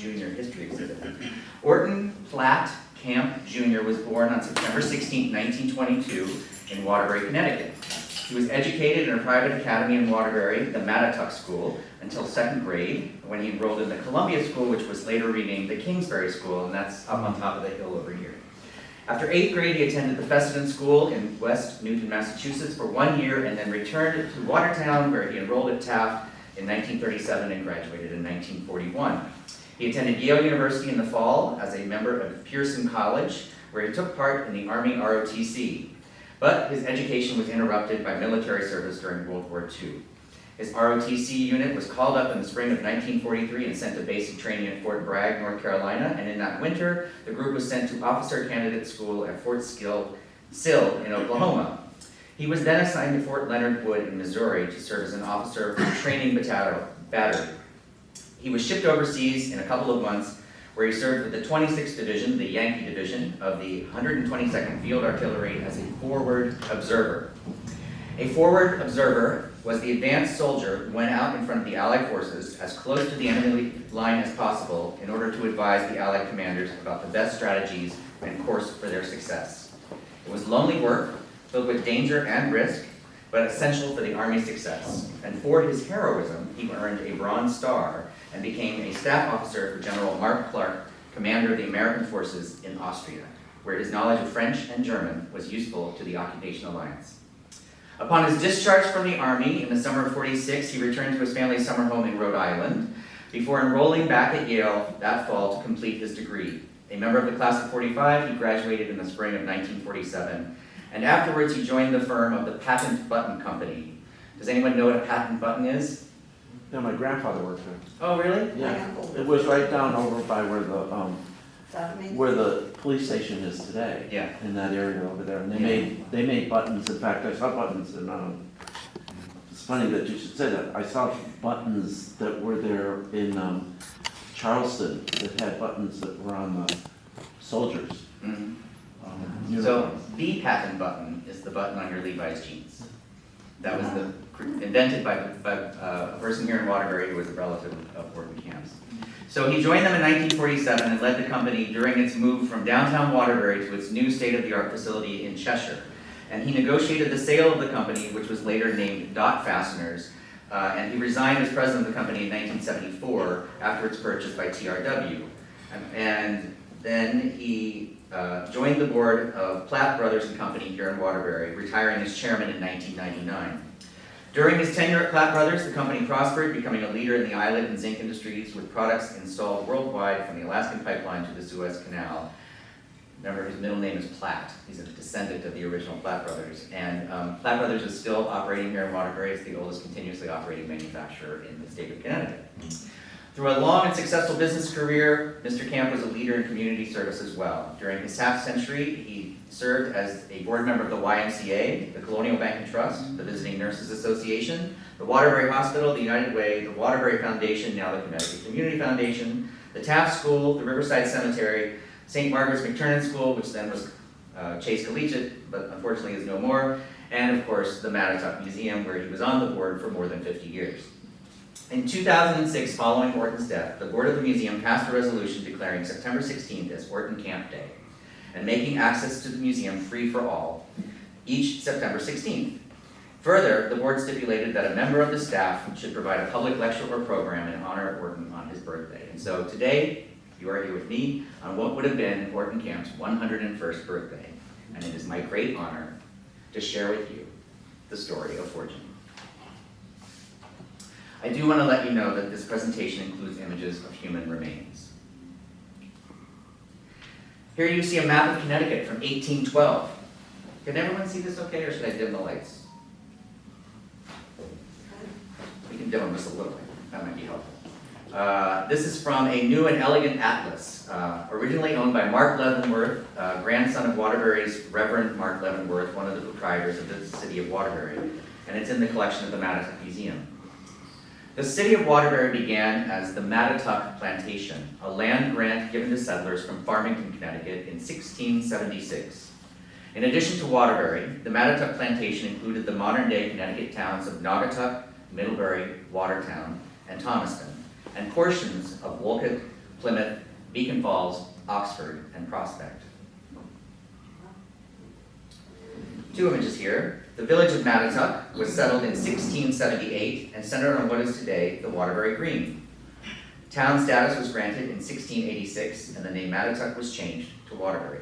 Jr. history exhibit. Orton Platt Camp Jr. was born on September 16, 1922 in Waterbury, Connecticut. He was educated in a private academy in Waterbury, the Mattatuck School, until 2nd grade, when he enrolled in the Columbia School, which was later renamed the Kingsbury School, and that's up on top of the hill over here. After 8th grade, he attended the Fessenden School in West Newton, Massachusetts for 1 year, and then returned to Watertown, where he enrolled at Taft in 1937 and graduated in 1941. He attended Yale University in the fall as a member of Pearson College, where he took part in the Army ROTC. But his education was interrupted by military service during World War II. His ROTC unit was called up in the spring of 1943 and sent to basic training at Fort Bragg, North Carolina, and in that winter, the group was sent to Officer Candidate School at Fort Sill in Oklahoma. He was then assigned to Fort Leonard Wood in Missouri to serve as an officer for training battery. He was shipped overseas in a couple of months, where he served with the 26th Division, the Yankee Division, of the 122nd Field Artillery as a forward observer. A forward observer was the advanced soldier who went out in front of the Allied forces as close to the enemy line as possible in order to advise the Allied commanders about the best strategies and course for their success. It was lonely work, filled with danger and risk, but essential for the Army's success. And for his heroism, he earned a Bronze Star and became a staff officer for General Mark Clark, commander of the American forces in Austria, where his knowledge of French and German was useful to the occupation alliance. Upon his discharge from the Army in the summer of '46, he returned to his family's summer home in Rhode Island before enrolling back at Yale that fall to complete his degree. A member of the class of '45, he graduated in the spring of 1947, and afterwards he joined the firm of the Patent Button Company. Does anyone know what a patent button is? Yeah, my grandfather worked there. Oh, really? Yeah, it was right down over by where the police station is today. Yeah. In that area over there, and Yeah. they made buttons. In fact, I saw buttons, and it's funny that you should say that. I saw buttons that were there in Charleston that had buttons that were on the soldiers. Mm-hmm. So the patent button is the button on your Levi's jeans. That was invented by a person here in Waterbury who was a relative of Orton Camp's. So he joined them in 1947 and led the company during its move from downtown Waterbury to its new state-of-the-art facility in Cheshire. And he negotiated the sale of the company, which was later named Dot Fasteners, and he resigned as president of the company in 1974 after its purchase by TRW. And then he joined the board of Platt Brothers and Company here in Waterbury, retiring as chairman in 1999. During his tenure at Platt Brothers, the company prospered, becoming a leader in the eyelet and zinc industries with products installed worldwide from the Alaskan Pipeline to the Suez Canal. Remember, his middle name is Platt. He's a descendant of the original Platt Brothers. And Platt Brothers is still operating here in Waterbury. It's the oldest continuously operating manufacturer in the state of Connecticut. Through a long and successful business career, Mr. Camp was a leader in community service as well. During his half-century, he served as a board member of the YMCA, the Colonial Bank and Trust, the Visiting Nurses Association, the Waterbury Hospital, the United Way, the Waterbury Foundation, now the Connecticut Community Foundation, the Taft School, the Riverside Cemetery, St. Margaret's McTurnan School, which then was Chase Collegiate, but unfortunately is no more, and of course the Mattatuck Museum, where he was on the board for more than 50 years. In 2006, following Orton's death, the board of the museum passed a resolution declaring September 16th as Orton Camp Day and making access to the museum free for all each September 16th. Further, the board stipulated that a member of the staff should provide a public lecture or program in honor of Orton on his birthday. And so today, you are here with me on what would have been Orton Camp's 101st birthday. And it is my great honor to share with you the story of fortune. I do want to let you know that this presentation includes images of human remains. Here you see a map of Connecticut from 1812. Can everyone see this okay, or should I dim the lights? We can dim them just a little bit. That might be helpful. This is from a new and elegant atlas, originally owned by Mark Leavenworth, grandson of Waterbury's Reverend Mark Leavenworth, one of the proprietors of the city of Waterbury, and it's in the collection of the Mattatuck Museum. The city of Waterbury began as the Mattatuck Plantation, a land grant given to settlers from Farmington, Connecticut in 1676. In addition to Waterbury, the Mattatuck Plantation included the modern-day Connecticut towns of Naugatuck, Middlebury, Watertown, and Thomaston, and portions of Wolcott, Plymouth, Beacon Falls, Oxford, and Prospect. Two images here. The village of Mattatuck was settled in 1678 and centered on what is today the Waterbury Green. Town status was granted in 1686 and the name Mattatuck was changed to Waterbury.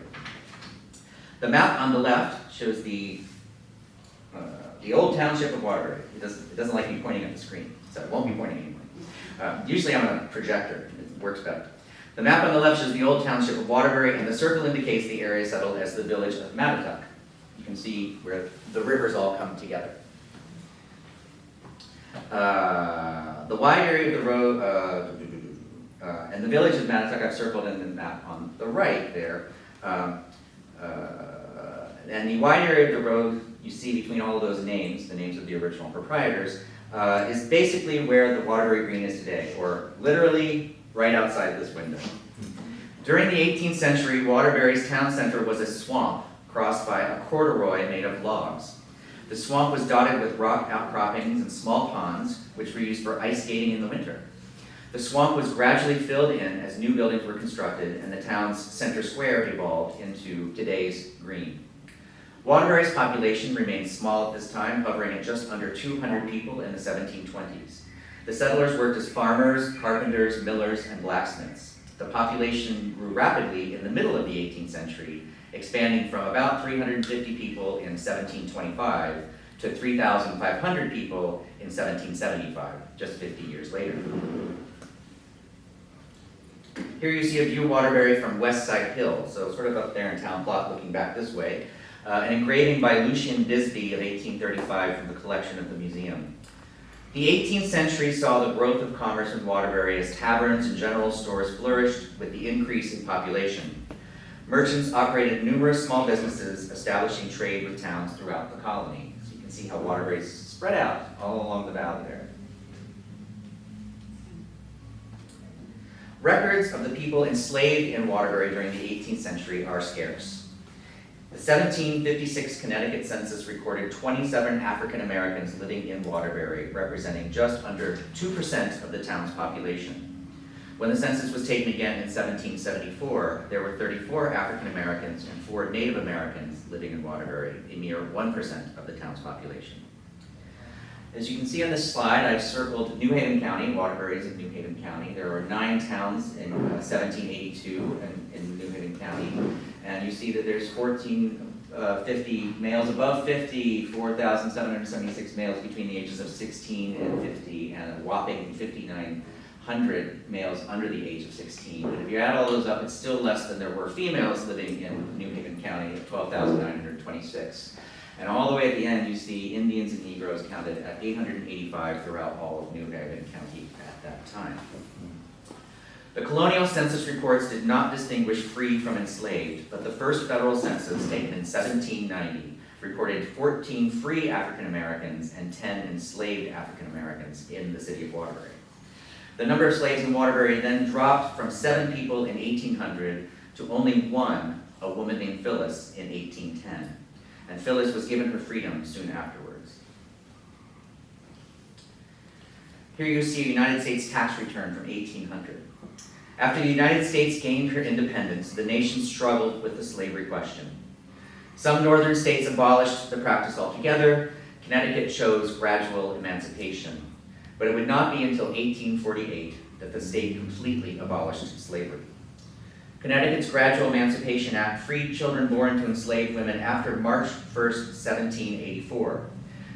The map on the left shows the old township of Waterbury. It doesn't like me pointing at the screen, so it won't be pointing anymore. Usually I'm on a projector, it works better. The map on the left shows the old township of Waterbury, and the circle indicates the area settled as the village of Mattatuck. You can see where the rivers all come together. The wide area of the road, and the village of Mattatuck I've circled in the map on the right there. And the wide area of the road you see between all of those names, the names of the original proprietors, is basically where the Waterbury Green is today, or literally right outside this window. During the 18th century, Waterbury's town center was a swamp crossed by a corduroy made of logs. The swamp was dotted with rock outcroppings and small ponds, which were used for ice skating in the winter. The swamp was gradually filled in as new buildings were constructed and the town's center square evolved into today's green. Waterbury's population remained small at this time, hovering at just under 200 people in the 1720s. The settlers worked as farmers, carpenters, millers, and blacksmiths. The population grew rapidly in the middle of the 18th century, expanding from about 350 people in 1725 to 3,500 people in 1775, just 50 years later. Here you see a view of Waterbury from West Side Hill, so sort of up there in town plot looking back this way. An engraving by Lucian Bisbee of 1835 from the collection of the museum. The 18th century saw the growth of commerce in Waterbury as taverns and general stores flourished with the increase in population. Merchants operated numerous small businesses, establishing trade with towns throughout the colony. So you can see how Waterbury's spread out all along the valley there. Records of the people enslaved in Waterbury during the 18th century are scarce. The 1756 Connecticut census recorded 27 African Americans living in Waterbury, representing just under 2% of the town's population. When the census was taken again in 1774, there were 34 African Americans and 4 Native Americans living in Waterbury, a mere 1% of the town's population. As you can see on this slide, I've circled New Haven County. Waterbury is in New Haven County. There were 9 towns in 1782 in New Haven County. And you see that there's 1,450 males above 50, 4,776 males between the ages of 16 and 50, and a whopping 5,900 males under the age of 16. And if you add all those up, it's still less than there were females living in New Haven County at 12,926. And all the way at the end, you see Indians and Negroes counted at 885 throughout all of New Haven County at that time. The colonial census reports did not distinguish free from enslaved, but the first federal census, taken in 1790, reported 14 free African Americans and 10 enslaved African Americans in the city of Waterbury. The number of slaves in Waterbury then dropped from 7 people in 1800 to only 1, a woman named Phyllis, in 1810. And Phyllis was given her freedom soon afterwards. Here you see a United States tax return from 1800. After the United States gained her independence, the nation struggled with the slavery question. Some northern states abolished the practice altogether. Connecticut chose gradual emancipation. But it would not be until 1848 that the state completely abolished slavery. Connecticut's Gradual Emancipation Act freed children born to enslaved women after March 1st, 1784.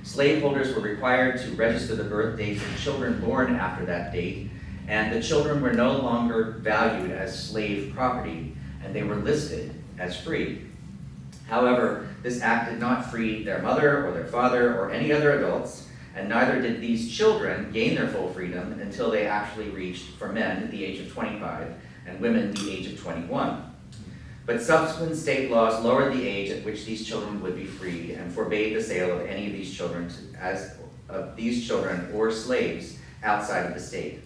Slaveholders were required to register the birth dates of children born after that date, and the children were no longer valued as slave property, and they were listed as free. However, this act did not free their mother or their father or any other adults, and neither did these children gain their full freedom until they actually reached, for men, the age of 25, and women the age of 21. But subsequent state laws lowered the age at which these children would be freed and forbade the sale of any of these children or slaves outside of the state.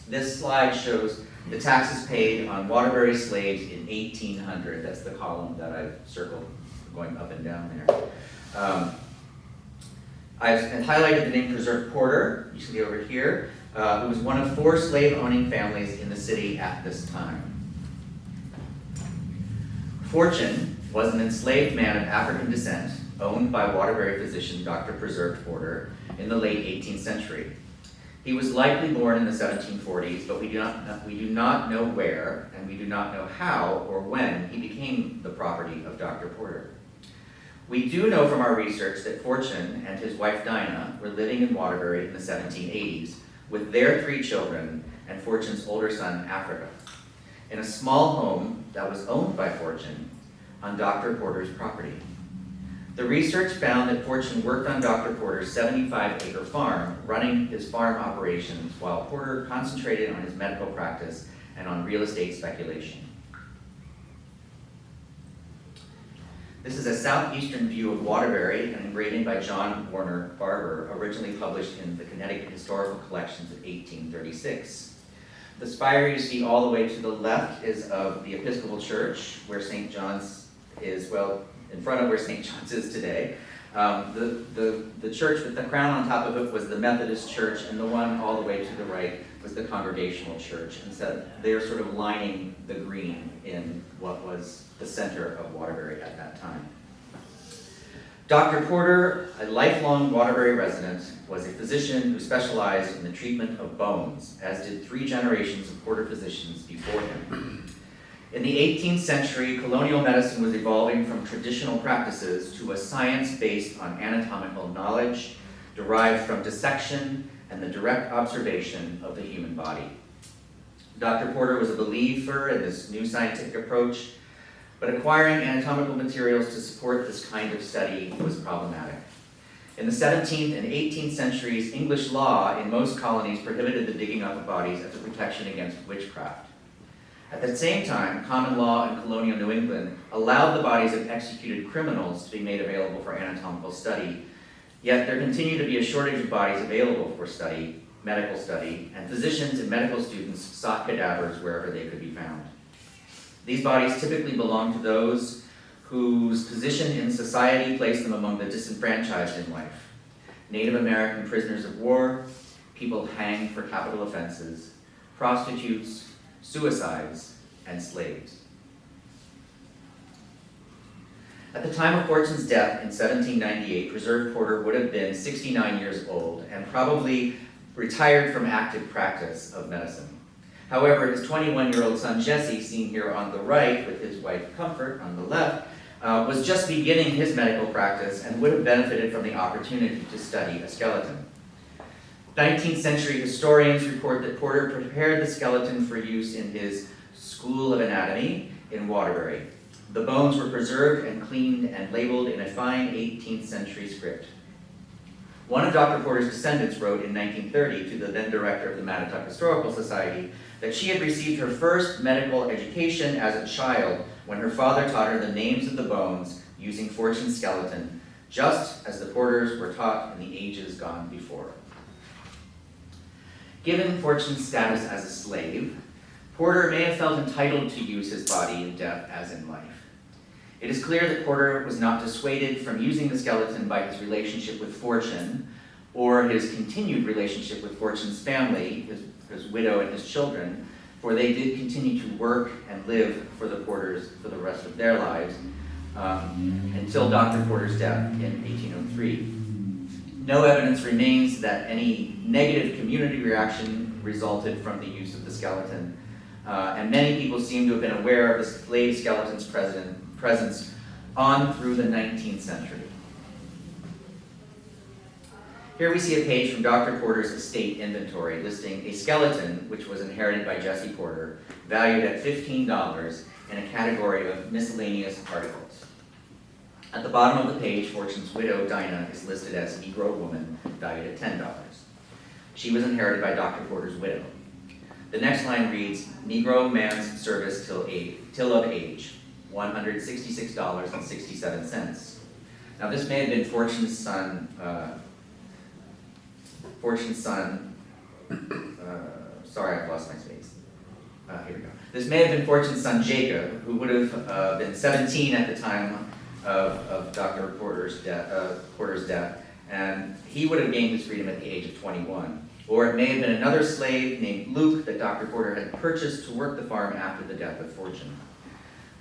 This slide shows the taxes paid on Waterbury slaves in 1800. That's the column that I've circled going up and down there. I've highlighted the name Preserved Porter, you see over here. who was one of 4 slave-owning families in the city at this time. Fortune was an enslaved man of African descent, owned by Waterbury physician Dr. Preserved Porter in the late 18th century. He was likely born in the 1740s, but we do not know where, and we do not know how or when he became the property of Dr. Porter. We do know from our research that Fortune and his wife Dinah were living in Waterbury in the 1780s with their 3 children and Fortune's older son, Africa, in a small home that was owned by Fortune on Dr. Porter's property. The research found that Fortune worked on Dr. Porter's 75-acre farm, running his farm operations while Porter concentrated on his medical practice and on real estate speculation. This is a southeastern view of Waterbury, an engraving by John Warner Barber, originally published in the Connecticut Historical Collections of 1836. The spire you see all the way to the left is of the Episcopal Church, where St. John's is, well, in front of where St. John's is today. The church with the crown on top of it was the Methodist Church, and the one all the way to the right was the Congregational Church. And so they're sort of lining the green in what was the center of Waterbury at that time. Dr. Porter, a lifelong Waterbury resident, was a physician who specialized in the treatment of bones, as did 3 generations of Porter physicians before him. In the 18th century, colonial medicine was evolving from traditional practices to a science based on anatomical knowledge derived from dissection and the direct observation of the human body. Dr. Porter was a believer in this new scientific approach, but acquiring anatomical materials to support this kind of study was problematic. In the 17th and 18th centuries, English law in most colonies prohibited the digging up of bodies as a protection against witchcraft. At the same time, common law in colonial New England allowed the bodies of executed criminals to be made available for anatomical study, yet there continued to be a shortage of bodies available for study, medical study, and physicians and medical students sought cadavers wherever they could be found. These bodies typically belonged to those whose position in society placed them among the disenfranchised in life. Native American prisoners of war, people hanged for capital offenses, prostitutes, suicides, and slaves. At the time of Fortune's death in 1798, Preserved Porter would have been 69 years old and probably retired from active practice of medicine. However, his 21-year-old son Jesse, seen here on the right with his wife Comfort on the left, was just beginning his medical practice and would have benefited from the opportunity to study a skeleton. 19th century historians report that Porter prepared the skeleton for use in his School of Anatomy in Waterbury. The bones were preserved and cleaned and labeled in a fine 18th century script. One of Dr. Porter's descendants wrote in 1930 to the then director of the Mattatuck Historical Society that she had received her first medical education as a child when her father taught her the names of the bones using Fortune's skeleton, just as the Porters were taught in the ages gone before. Given Fortune's status as a slave, Porter may have felt entitled to use his body in death as in life. It is clear that Porter was not dissuaded from using the skeleton by his relationship with Fortune or his continued relationship with Fortune's family, his widow and his children, for they did continue to work and live for the Porters for the rest of their lives until Dr. Porter's death in 1803. No evidence remains that any negative community reaction resulted from the use of the skeleton, and many people seem to have been aware of the slave skeleton's presence on through the 19th century. Here we see a page from Dr. Porter's estate inventory listing a skeleton which was inherited by Jesse Porter, valued at $15 in a category of miscellaneous articles. At the bottom of the page, Fortune's widow, Dinah, is listed as Negro woman, valued at $10. She was inherited by Dr. Porter's widow. The next line reads, Negro man's service till of age, $166.67. Now this may have been Fortune's son, sorry, I've lost my space. Here we go. This may have been Fortune's son Jacob, who would have been 17 at the time of Dr. Porter's death, and he would have gained his freedom at the age of 21. Or it may have been another slave named Luke that Dr. Porter had purchased to work the farm after the death of Fortune.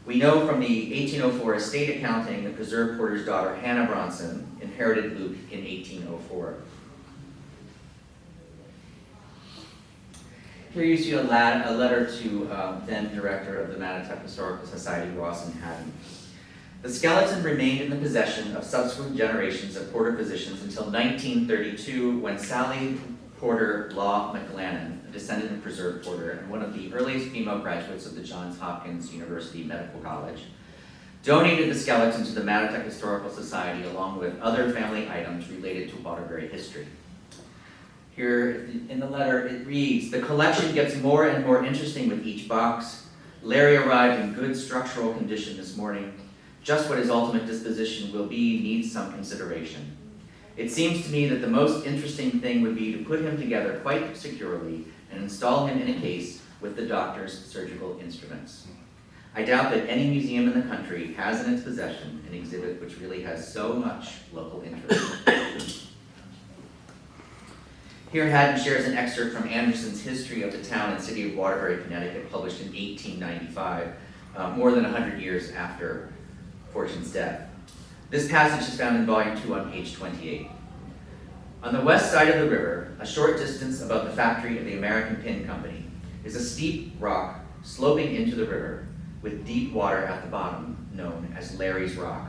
We know from the 1804 estate accounting that preserved Porter's daughter Hannah Bronson inherited Luke in 1804. Here you see a letter to then director of the Mattatuck Historical Society, Rawson Haddon. The skeleton remained in the possession of subsequent generations of Porter physicians until 1932, when Sally Porter Law McLannan, a descendant of preserved Porter and one of the earliest female graduates of the Johns Hopkins University Medical College, donated the skeleton to the Mattatuck Historical Society along with other family items related to Waterbury history. Here in the letter it reads, "The collection gets more and more interesting with each box. Larry arrived in good structural condition this morning. Just what his ultimate disposition will be needs some consideration. It seems to me that the most interesting thing would be to put him together quite securely and install him in a case with the doctor's surgical instruments. I doubt that any museum in the country has in its possession an exhibit which really has so much local interest." Here Haddon shares an excerpt from Anderson's History of the Town and City of Waterbury, Connecticut, published in 1895, more than 100 years after Fortune's death. This passage is found in volume 2 on page 28. "On the west side of the river, a short distance above the factory of the American Pin Company, is a steep rock sloping into the river with deep water at the bottom, known as Larry's Rock.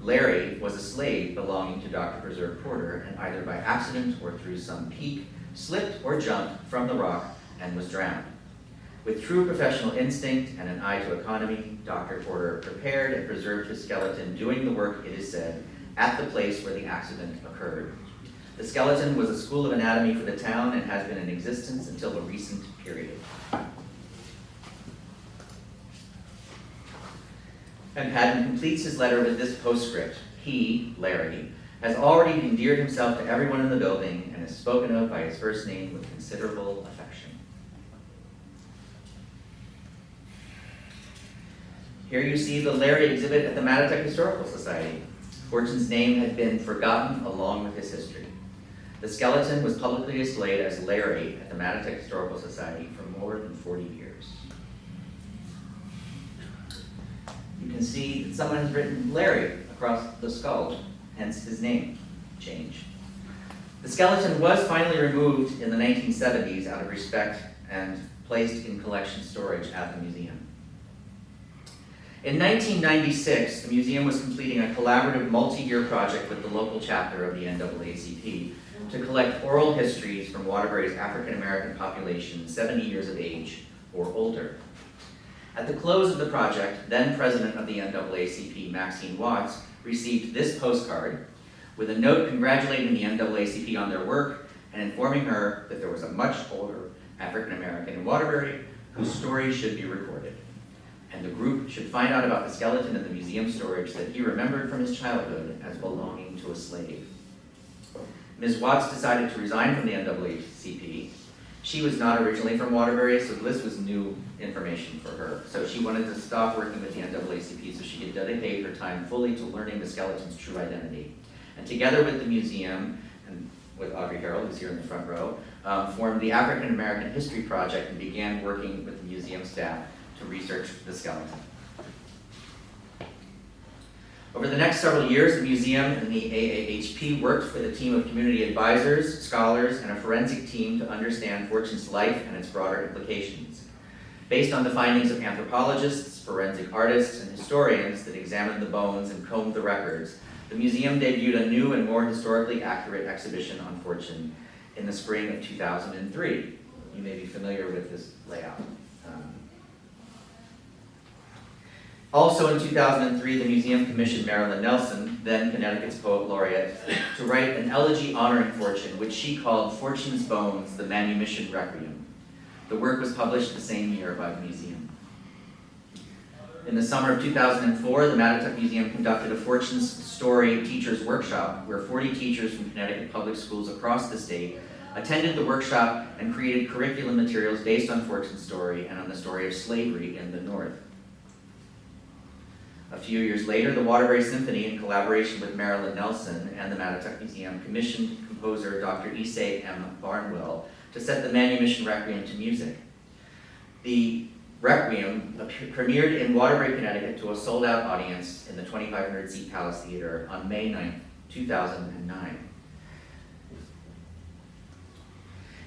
Larry was a slave belonging to Dr. Preserve Porter, and either by accident or through some peak, slipped or jumped from the rock and was drowned. With true professional instinct and an eye to economy, Dr. Porter prepared and preserved his skeleton, doing the work, it is said, at the place where the accident occurred. The skeleton was a school of anatomy for the town and has been in existence until a recent period." And Haddon completes his letter with this postscript. "He, Larry, has already endeared himself to everyone in the building and is spoken of by his first name with considerable affection." Here you see the Larry exhibit at the Mattatuck Historical Society. Fortune's name had been forgotten along with his history. The skeleton was publicly displayed as Larry at the Mattatuck Historical Society for more than 40 years. You can see that someone has written Larry across the skull, hence his name change. The skeleton was finally removed in the 1970s out of respect and placed in collection storage at the museum. In 1996, the museum was completing a collaborative multi-year project with the local chapter of the NAACP to collect oral histories from Waterbury's African American population 70 years of age or older. At the close of the project, then president of the NAACP, Maxine Watts, received this postcard with a note congratulating the NAACP on their work and informing her that there was a much older African American in Waterbury whose story should be recorded. And the group should find out about the skeleton in the museum storage that he remembered from his childhood as belonging to a slave. Ms. Watts decided to resign from the NAACP. She was not originally from Waterbury, so this was new information for her. So she wanted to stop working with the NAACP so she could dedicate her time fully to learning the skeleton's true identity. And together with the museum, and with Audrey Harrell, who's here in the front row, formed the African American History Project and began working with the museum staff to research the skeleton. Over the next several years, the museum and the AAHP worked with a team of community advisors, scholars, and a forensic team to understand Fortune's life and its broader implications. Based on the findings of anthropologists, forensic artists, and historians that examined the bones and combed the records, the museum debuted a new and more historically accurate exhibition on Fortune in the spring of 2003. You may be familiar with this layout. Also in 2003, the museum commissioned Marilyn Nelson, then Connecticut's poet laureate, to write an elegy honoring Fortune, which she called Fortune's Bones, the Manumission Requiem. The work was published the same year by the museum. In the summer of 2004, the Mattatuck Museum conducted a Fortune's Story Teachers Workshop, where 40 teachers from Connecticut public schools across the state attended the workshop and created curriculum materials based on Fortune's story and on the story of slavery in the North. A few years later, the Waterbury Symphony, in collaboration with Marilyn Nelson and the Mattatuck Museum, commissioned composer Dr. Issei M. Barnwell to set the Manumission Requiem to music. The Requiem premiered in Waterbury, Connecticut to a sold-out audience in the 2,500-seat Palace Theater on May 9, 2009.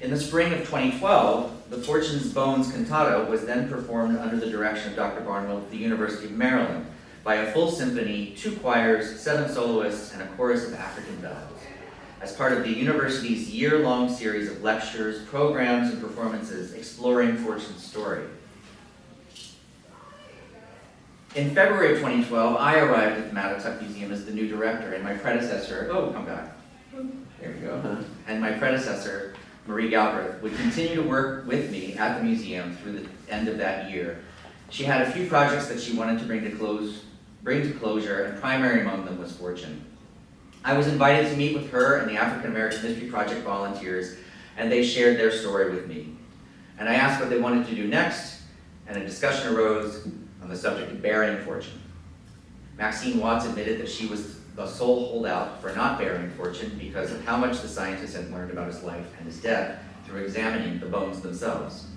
In the spring of 2012, the Fortune's Bones Cantata was then performed under the direction of Dr. Barnwell at the University of Maryland by a full symphony, 2 choirs, 7 soloists, and a chorus of African bells, as part of the university's year-long series of lectures, programs, and performances exploring Fortune's story. In February of 2012, I arrived at the Mattatuck Museum as the new director, and my predecessor, come back, there we go, and my predecessor, Marie Galbraith, would continue to work with me at the museum through the end of that year. She had a few projects that she wanted to bring to closure, and primary among them was Fortune. I was invited to meet with her and the African American History Project volunteers, and they shared their story with me. And I asked what they wanted to do next, and a discussion arose on the subject of burying Fortune. Maxine Watts admitted that she was the sole holdout for not burying Fortune because of how much the scientists had learned about his life and his death through examining the bones themselves.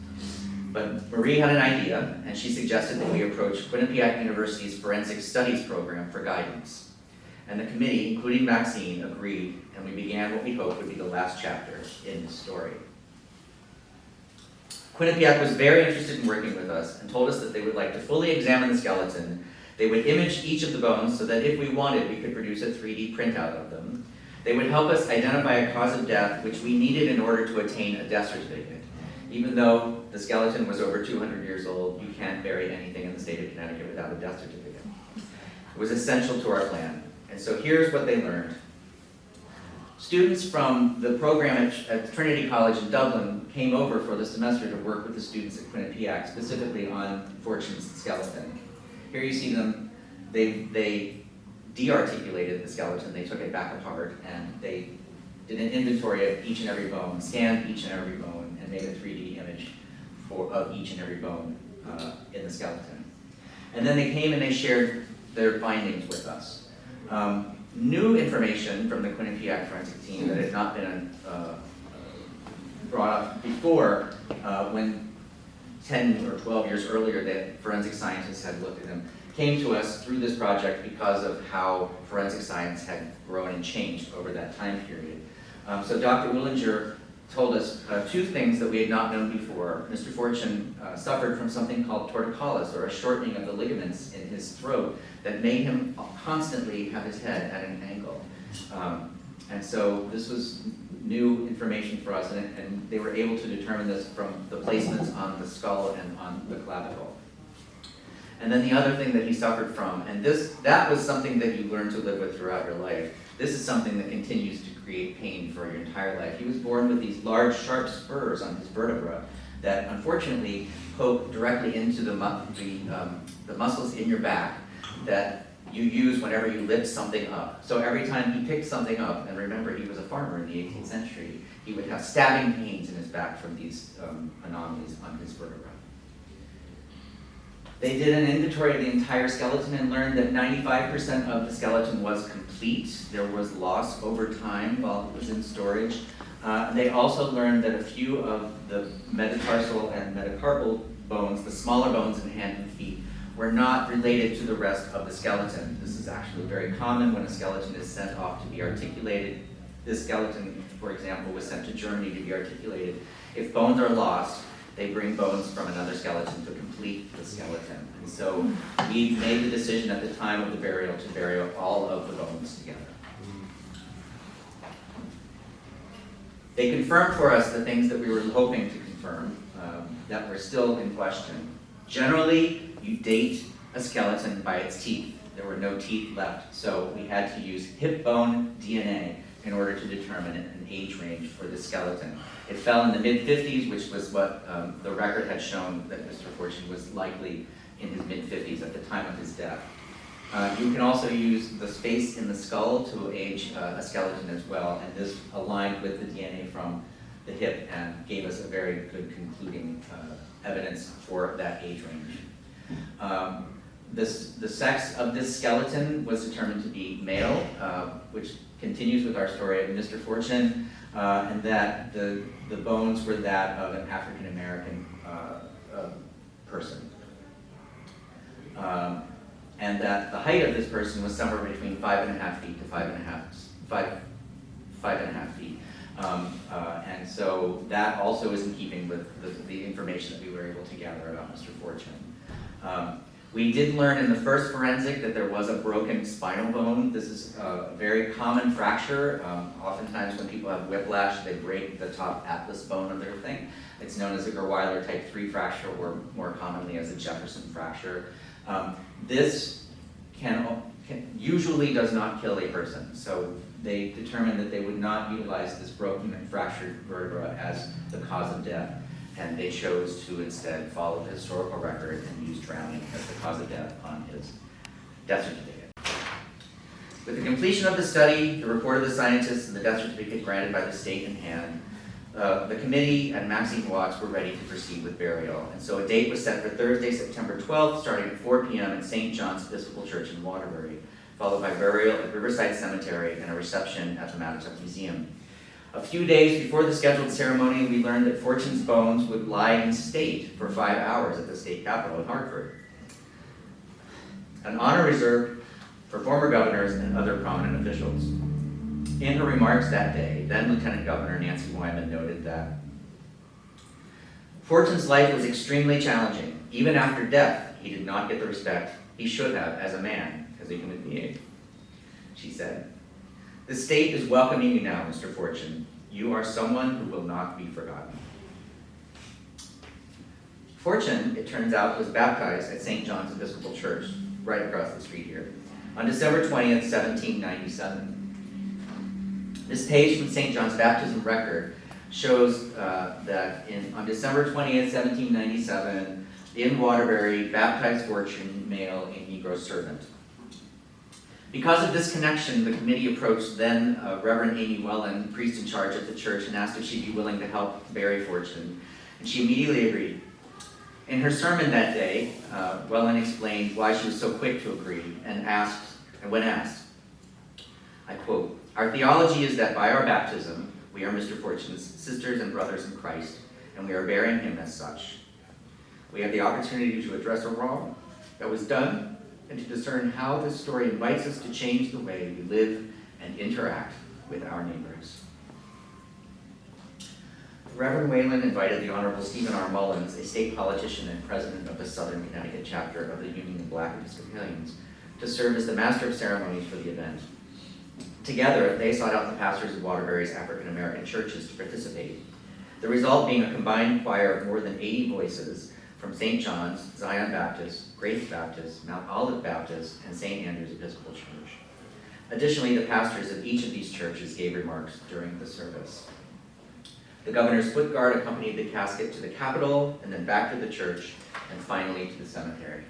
But Marie had an idea, and she suggested that we approach Quinnipiac University's Forensic Studies program for guidance. And the committee, including Maxine, agreed, and we began what we hoped would be the last chapter in this story. Quinnipiac was very interested in working with us and told us that they would like to fully examine the skeleton. They would image each of the bones so that if we wanted, we could produce a 3D printout of them. They would help us identify a cause of death, which we needed in order to attain a death certificate. Even though the skeleton was over 200 years old, you can't bury anything in the state of Connecticut without a death certificate. It was essential to our plan. And so here's what they learned. Students from the program at Trinity College in Dublin came over for the semester to work with the students at Quinnipiac, specifically on Fortune's skeleton. Here you see them, they de-articulated the skeleton, they took it back apart, and they did an inventory of each and every bone, scanned each and every bone, and made a 3D image of each and every bone in the skeleton. And then they came and they shared their findings with us. New information from the Quinnipiac forensic team that had not been brought up before when 10 or 12 years earlier that forensic scientists had looked at them, came to us through this project because of how forensic science had grown and changed over that time period. So Dr. Willinger told us 2 things that we had not known before. Mr. Fortune suffered from something called torticollis, or a shortening of the ligaments in his throat that made him constantly have his head at an angle. And so this was new information for us, and they were able to determine this from the placements on the skull and on the clavicle. And then the other thing that he suffered from, and that was something that you learn to live with throughout your life. This is something that continues to create pain for your entire life. He was born with these large, sharp spurs on his vertebra that unfortunately poke directly into the muscles in your back that you use whenever you lift something up. So every time he picked something up, and remember he was a farmer in the 18th century, he would have stabbing pains in his back from these anomalies on his vertebra. They did an inventory of the entire skeleton and learned that 95% of the skeleton was complete. There was loss over time while it was in storage. They also learned that a few of the metatarsal and metacarpal bones, the smaller bones in hand and feet, were not related to the rest of the skeleton. This is actually very common when a skeleton is sent off to be articulated. This skeleton, for example, was sent to Germany to be articulated. If bones are lost, they bring bones from another skeleton to complete the skeleton. And so we made the decision at the time of the burial to bury all of the bones together. They confirmed for us the things that we were hoping to confirm that were still in question. Generally, you date a skeleton by its teeth. There were no teeth left, so we had to use hip bone DNA in order to determine an age range for the skeleton. It fell in the mid-50s, which was what the record had shown that Mr. Fortune was likely in his mid-50s at the time of his death. You can also use the space in the skull to age a skeleton as well, and this aligned with the DNA from the hip and gave us a very good concluding evidence for that age range. The sex of this skeleton was determined to be male, which continues with our story of Mr. Fortune, and that the bones were that of an African American person. And that the height of this person was somewhere between 5.5 feet to 5.5 feet. And so that also is in keeping with the information that we were able to gather about Mr. Fortune. We did learn in the first forensic that there was a broken spinal bone. This is a very common fracture. Oftentimes when people have whiplash, they break the top atlas bone of their thing. It's known as a Gerweiler type 3 fracture, or more commonly as a Jefferson fracture. This usually does not kill a person. So they determined that they would not utilize this broken and fractured vertebra as the cause of death. And they chose to instead follow the historical record and use drowning as the cause of death on his death certificate. With the completion of the study, the report of the scientists, and the death certificate granted by the state in hand, the committee and Maxine Watts were ready to proceed with burial. And so a date was set for Thursday, September 12th, starting at 4 p.m. at St. John's Episcopal Church in Waterbury, followed by burial at Riverside Cemetery and a reception at the Mattatuck Museum. A few days before the scheduled ceremony, we learned that Fortune's bones would lie in state for 5 hours at the state capitol in Hartford. An honor reserved for former governors and other prominent officials. In her remarks that day, then Lieutenant Governor Nancy Wyman noted that Fortune's life was extremely challenging. Even after death, he did not get the respect he should have as a man, as a human being. She said, "The state is welcoming you now, Mr. Fortune. You are someone who will not be forgotten." Fortune, it turns out, was baptized at St. John's Episcopal Church, right across the street here, on December 20th, 1797. This page from St. John's baptism record shows that on December 20th, 1797, in Waterbury, baptized Fortune, male, a Negro servant. Because of this connection, the committee approached then Reverend Amy Wellen, priest in charge at the church, and asked if she'd be willing to help bury Fortune, and she immediately agreed. In her sermon that day, Wellen explained why she was so quick to agree, and when asked, I quote, "Our theology is that by our baptism, we are Mr. Fortune's sisters and brothers in Christ, and we are bearing him as such. We have the opportunity to address a wrong that was done and to discern how this story invites us to change the way we live and interact with our neighbors." Reverend Whalen invited the Honorable Stephen R. Mullins, a state politician and president of the Southern Connecticut chapter of the Union of Black Episcopalians, to serve as the master of ceremonies for the event. Together, they sought out the pastors of Waterbury's African American churches to participate, the result being a combined choir of more than 80 voices from St. John's, Zion Baptist, Grace Baptist, Mount Olive Baptist, and St. Andrew's Episcopal Church. Additionally, the pastors of each of these churches gave remarks during the service. The governor's foot guard accompanied the casket to the Capitol, and then back to the church, and finally to the cemetery.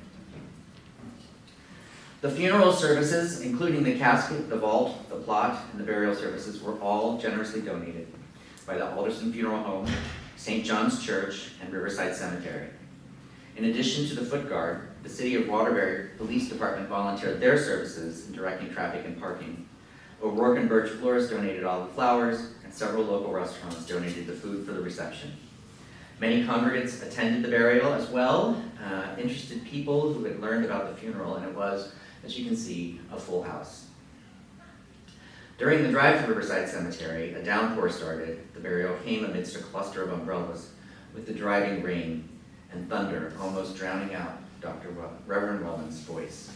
The funeral services, including the casket, the vault, the plot, and the burial services, were all generously donated by the Alderson Funeral Home, St. John's Church, and Riverside Cemetery. In addition to the foot guard, the City of Waterbury Police Department volunteered their services in directing traffic and parking. O'Rourke and Birch Florist donated all the flowers, and several local restaurants donated the food for the reception. Many congregants attended the burial as well, interested people who had learned about the funeral, and it was, as you can see, a full house. During the drive to Riverside Cemetery, a downpour started. The burial came amidst a cluster of umbrellas, with the driving rain and thunder almost drowning out Reverend Wellman's voice.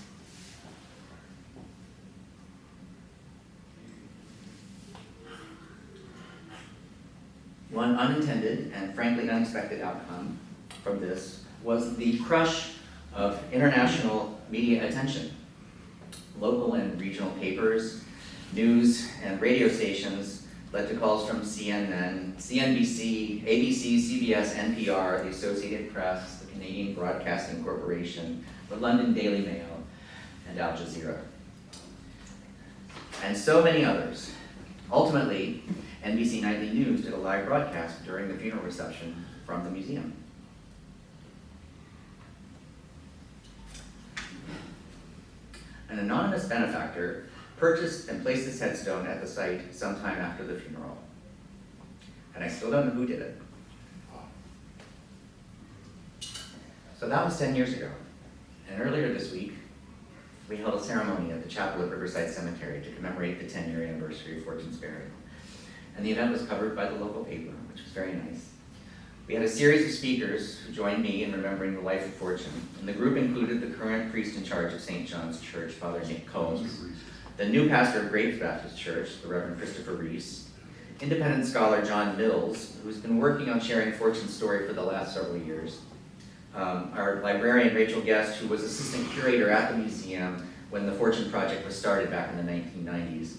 One unintended and frankly unexpected outcome from this was the crush of international media attention. Local and regional papers, news and radio stations led to calls from CNN, CNBC, ABC, CBS, NPR, the Associated Press, the Canadian Broadcasting Corporation, the London Daily Mail, and Al Jazeera, and so many others. Ultimately, NBC Nightly News did a live broadcast during the funeral reception from the museum. An anonymous benefactor purchased and placed his headstone at the site sometime after the funeral. And I still don't know who did it. So that was 10 years ago. And earlier this week, we held a ceremony at the chapel at Riverside Cemetery to commemorate the 10-year anniversary of Fortune's burial. And the event was covered by the local paper, which was very nice. We had a series of speakers who joined me in remembering the life of Fortune, and the group included the current priest in charge of St. John's Church, Father Nick Combs, the new pastor of Graves Baptist Church, the Reverend Christopher Reese, independent scholar John Mills, who's been working on sharing Fortune's story for the last several years, our librarian Rachel Guest, who was assistant curator at the museum when the Fortune Project was started back in the 1990s,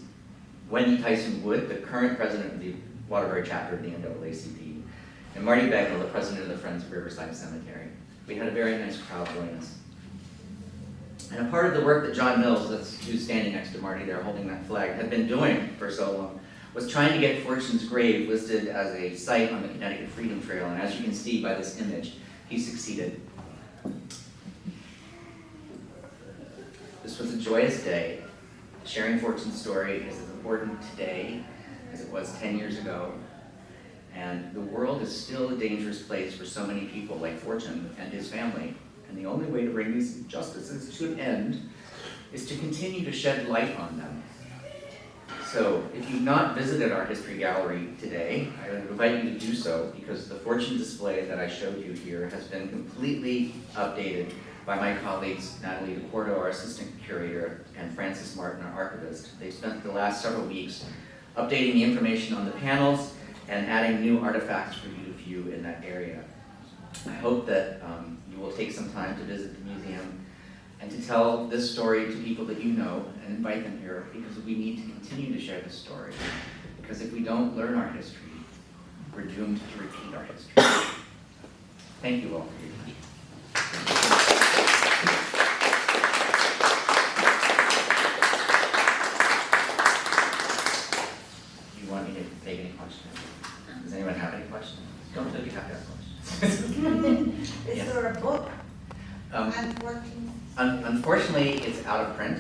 Wendy Tyson Wood, the current president of the Waterbury chapter of the NAACP, and Marty Begnell, the president of the Friends of Riverside Cemetery. We had a very nice crowd join us. And a part of the work that John Mills, who's standing next to Marty there holding that flag, had been doing for so long was trying to get Fortune's grave listed as a site on the Connecticut Freedom Trail, and as you can see by this image, he succeeded. This was a joyous day. Sharing Fortune's story is as important today as it was 10 years ago, and the world is still a dangerous place for so many people like Fortune and his family, and the only way to bring these injustices to an end is to continue to shed light on them. So, if you've not visited our history gallery today, I would invite you to do so, because the Fortune display that I showed you here has been completely updated by my colleagues Natalie DePorto, our assistant curator, and Francis Martin, our archivist. They spent the last several weeks updating the information on the panels and adding new artifacts for you to view in that area. I hope that you will take some time to visit the museum and to tell this story to people that you know and invite them here, because we need to continue to share this story. Because if we don't learn our history, we're doomed to repeat our history. Thank you all for your time. Do you want me to take any questions? Does anyone have any questions? Don't feel you have to have questions. Is Yes. there a book Um, on Fortune? Unfortunately, it's out of print,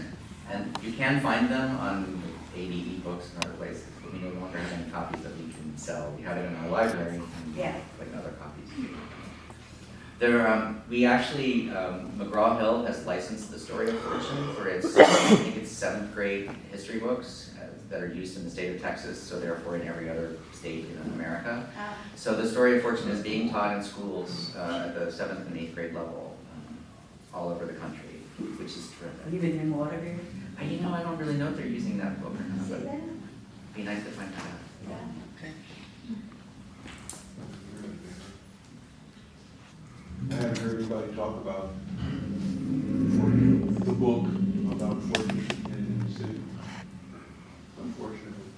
and you can find them on AD books and other places, but we no longer have any copies that we can sell. We have it in our library, and Yeah. like other copies. There, we actually, McGraw-Hill has licensed the story of Fortune for its, I think it's 7th grade history books that are used in the state of Texas, so therefore in every other state in America. So the story of Fortune is being taught in schools at the 7th and 8th grade level all over the country, which is terrific. Even in Waterbury? I don't really know if they're using that book or not, See but that? it'd be nice to find out. Yeah. I haven't heard anybody talk about Fortune, the book about Fortune in the city, unfortunately.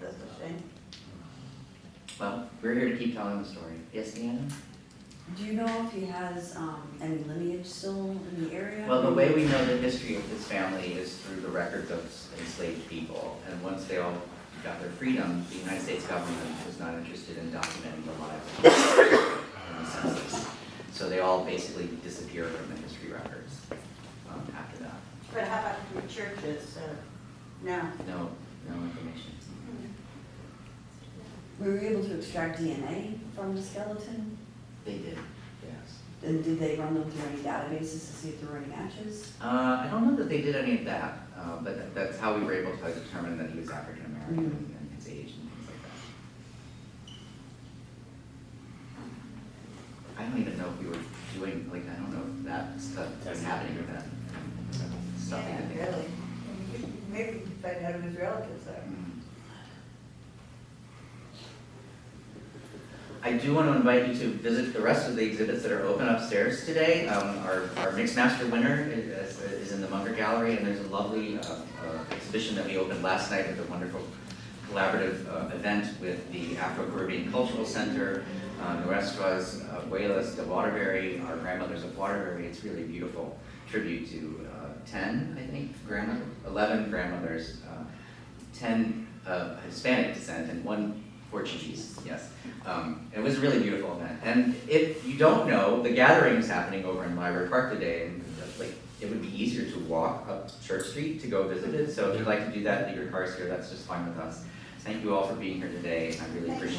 That's a shame. Well, we're here to keep telling the story. Yes, Deanna? Do you know if he has any lineage still in the area? Well, the way we know the history of his family is through the records of enslaved people. And once they all got their freedom, the United States government was not interested in documenting the lives of the census. So they all basically disappeared from the history records after that. But how about the churches? No. No information. Were we able to extract DNA from the skeleton? They did, yes. And did they run them through any databases to see if there were any matches? I don't know that they did any of that, but that's how we were able to determine that he was African American and his age and things like that. I don't even know if we were doing, I don't know if that stuff was happening with that. Stuff Yeah, they did think really. Maybe you could find out who his relatives are. I do want to invite you to visit the rest of the exhibits that are open upstairs today. Our Mixed Master winner is in the Munger Gallery, and there's a lovely exhibition that we opened last night at a wonderful collaborative event with the Afro-Caribbean Cultural Center, Nuestras Abuelas de Waterbury, our grandmothers of Waterbury. It's really beautiful tribute to 10, I think, 11 grandmothers, 10 Hispanic descent, and 1 Portuguese, yes. It was a really beautiful event. And if you don't know, the gathering is happening over in Library Park today, and it would be easier to walk up Church Street to go visit it, so if you'd like to do that, leave your cars here, that's just fine with us. Thank you all for being here today, I really appreciate it.